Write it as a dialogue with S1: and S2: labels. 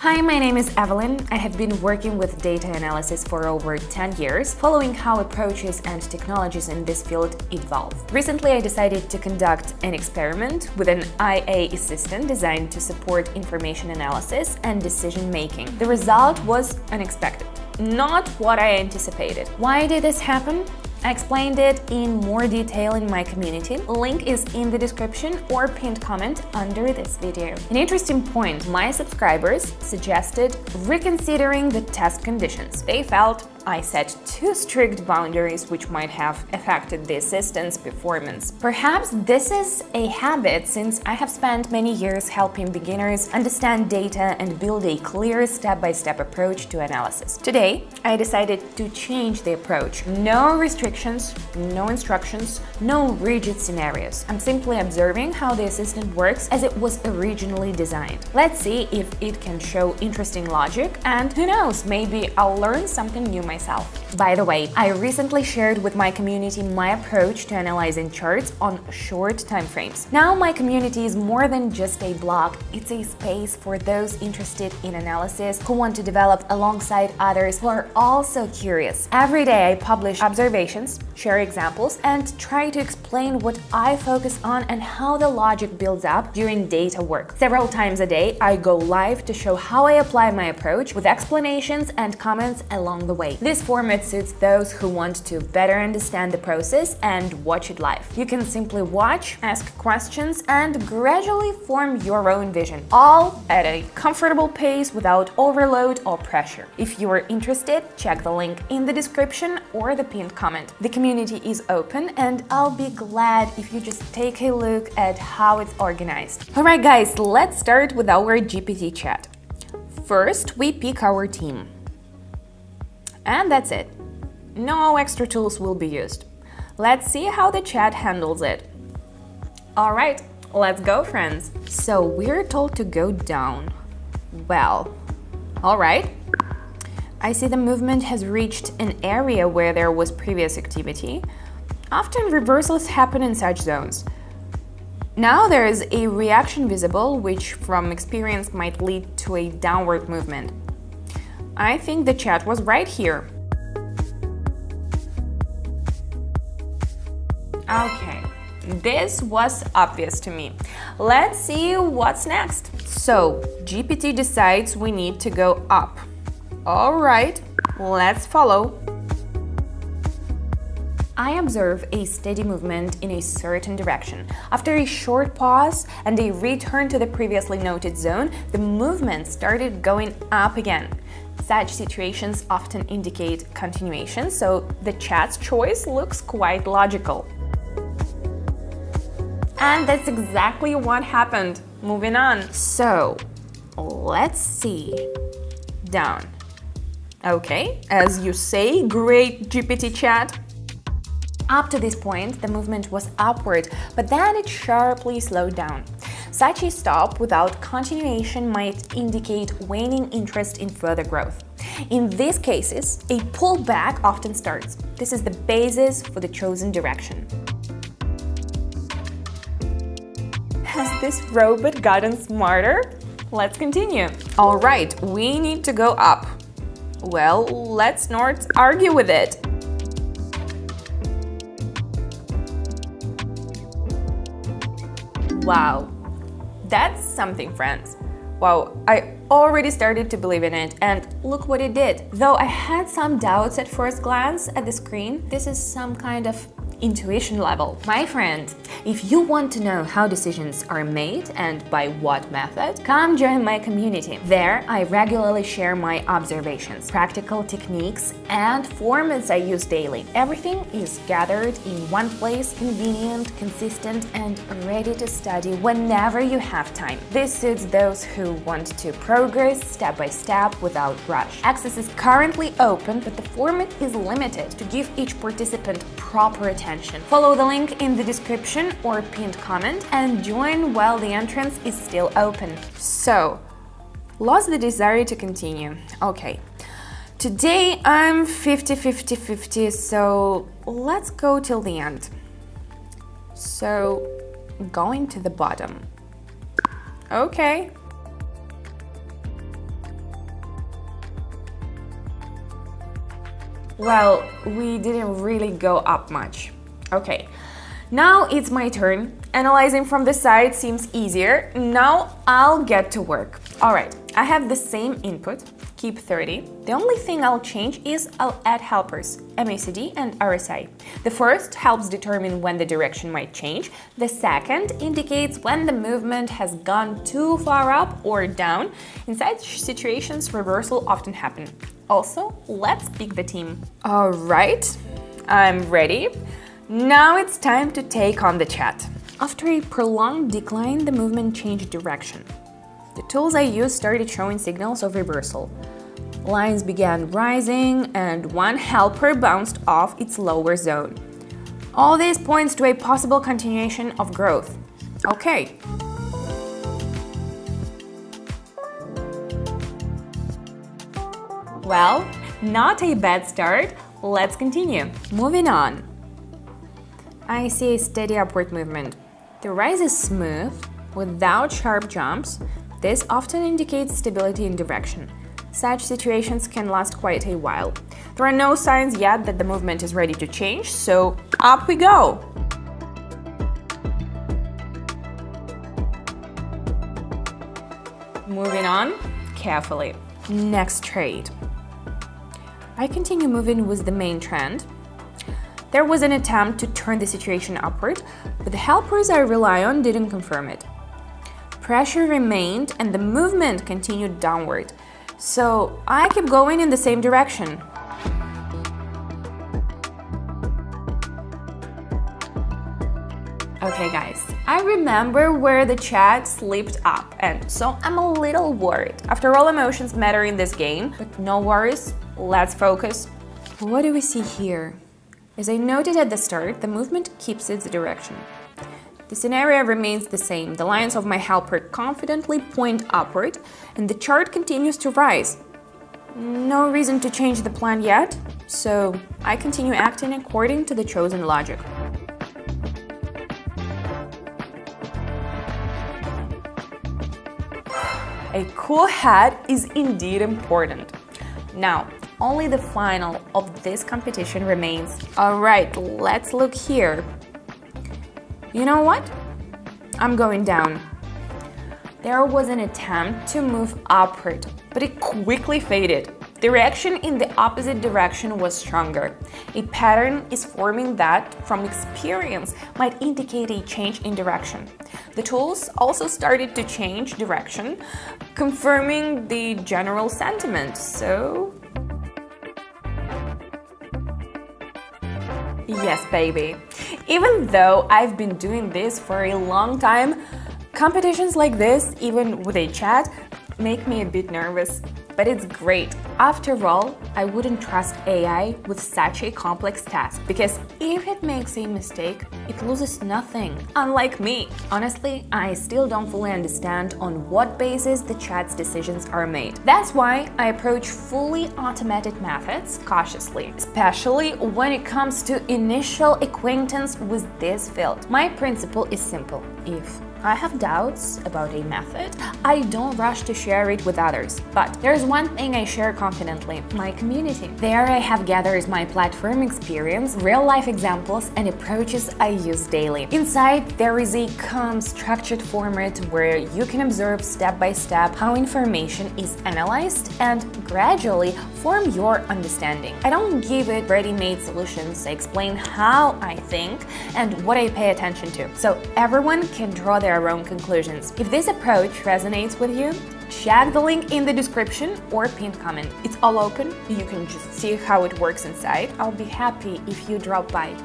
S1: Hi, my name is Evelyn. I have been working with data analysis for over 10 years, following how approaches and technologies in this field evolve. Recently, I decided to conduct an experiment with an IA assistant designed to support information analysis and decision-making. The result was unexpected, not what I anticipated. Why did this happen? I explained it in more detail in my community. Link is in the description or pinned comment under this video. An interesting point, my subscribers suggested reconsidering the test conditions. They felt I set too strict boundaries which might have affected the assistant's performance. Perhaps this is a habit since I have spent many years helping beginners understand data and build a clear step-by-step approach to analysis. Today, I decided to change the approach. No restrictions, no instructions, no rigid scenarios. I'm simply observing how the assistant works as it was originally designed. Let's see if it can show interesting logic, and who knows, maybe I'll learn something new myself. By the way, I recently shared with my community my approach to analyzing charts on short time frames. Now my community is more than just a blog, it's a space for those interested in analysis who want to develop alongside others who are also curious. Every day I publish observations, share examples, and try to explain what I focus on and how the logic builds up during data work. Several times a day I go live to show how I apply my approach with explanations and comments along the way. This format suits those who want to better understand the process and watch it live. You can simply watch, ask questions, and gradually form your own vision, all at a comfortable pace without overload or pressure. If you are interested, check the link in the description or the pinned comment. The community is open and I'll be glad if you just take a look at how it's organized. Alright guys, let's start with our GPT chat. First, we pick our team. And that's it. No extra tools will be used. Let's see how the chat handles it. Alright, let's go, friends. So we're told to go down. Well, alright. I see the movement has reached an area where there was previous activity. Often reversals happen in such zones. Now there is a reaction visible, which from experience might lead to a downward movement. I think the chat was right here. Okay, this was obvious to me. Let's see what's next. So, GPT decides we need to go up. All right, let's follow. I observe a steady movement in a certain direction. After a short pause and a return to the previously noted zone, the movement started going up again. Such situations often indicate continuation, so the chat's choice looks quite logical. And that's exactly what happened. Moving on. So, let's see. Down. Okay, as you say, great GPT chat. Up to this point, the movement was upward, but then it sharply slowed down. Such a stop without continuation might indicate waning interest in further growth. In these cases, a pullback often starts. This is the basis for the chosen direction. Has this robot gotten smarter? Let's continue. All right, we need to go up. Well, let's not argue with it. Wow, that's something, friends. Wow, I already started to believe in it, and look what it did. Though I had some doubts at first glance at the screen, this is some kind of intuition level. My friend, if you want to know how decisions are made and by what method, come join my community. There, I regularly share my observations, practical techniques, and formats I use daily. Everything is gathered in one place, convenient, consistent, and ready to study whenever you have time. This suits those who want to progress step by step without rush. Access is currently open, but the format is limited to give each participant proper attention. Follow the link in the description or pinned comment and join while the entrance is still open. So, lost the desire to continue. Okay, today I'm 50-50-50, so let's go till the end. So, going to the bottom. Okay. Well, we didn't really go up much. Okay, now it's my turn. Analyzing from the side seems easier. Now I'll get to work. All right, I have the same input, keep 30. The only thing I'll change is I'll add helpers, MACD and RSI. The first helps determine when the direction might change. The second indicates when the movement has gone too far up or down. In such situations, reversal often happens. Also, let's pick the team. All right, I'm ready. Now it's time to take on the chat. After a prolonged decline, the movement changed direction. The tools I used started showing signals of reversal. Lines began rising and one helper bounced off its lower zone. All this points to a possible continuation of growth. Okay. Well, not a bad start. Let's continue. Moving on. I see a steady upward movement. The rise is smooth, without sharp jumps. This often indicates stability in direction. Such situations can last quite a while. There are no signs yet that the movement is ready to change, so up we go! Moving on, carefully. Next trade. I continue moving with the main trend. There was an attempt to turn the situation upward, but the helpers I rely on didn't confirm it. Pressure remained and the movement continued downward, so I kept going in the same direction. Okay guys, I remember where the chat slipped up, and so I'm a little worried. After all, emotions matter in this game, but no worries, let's focus. What do we see here? As I noted at the start, the movement keeps its direction. The scenario remains the same. The lines of my helper confidently point upward, and the chart continues to rise. No reason to change the plan yet, so I continue acting according to the chosen logic. A cool head is indeed important. Now, only the final of this competition remains. All right, let's look here. You know what? I'm going down. There was an attempt to move upward, but it quickly faded. The reaction in the opposite direction was stronger. A pattern is forming that, from experience, might indicate a change in direction. The tools also started to change direction, confirming the general sentiment, so... Yes, baby. Even though I've been doing this for a long time, competitions like this, even with a chat, make me a bit nervous. But it's great. After all, I wouldn't trust AI with such a complex task, because if it makes a mistake, it loses nothing, unlike me. Honestly, I still don't fully understand on what basis the chat's decisions are made. That's why I approach fully automated methods cautiously, especially when it comes to initial acquaintance with this field. My principle is simple. If I have doubts about a method, I don't rush to share it with others. But there's one thing I share confidently: my community. There I have gathered my platform experience, real-life examples, and approaches I use daily. Inside, there is a calm, structured format where you can observe step by step how information is analyzed and gradually form your understanding. I don't give it ready-made solutions. I explain how I think and what I pay attention to, so everyone can draw their own conclusions. If this approach resonates with you, check the link in the description or pinned comment. It's all open. You can just see how it works inside. I'll be happy if you drop by.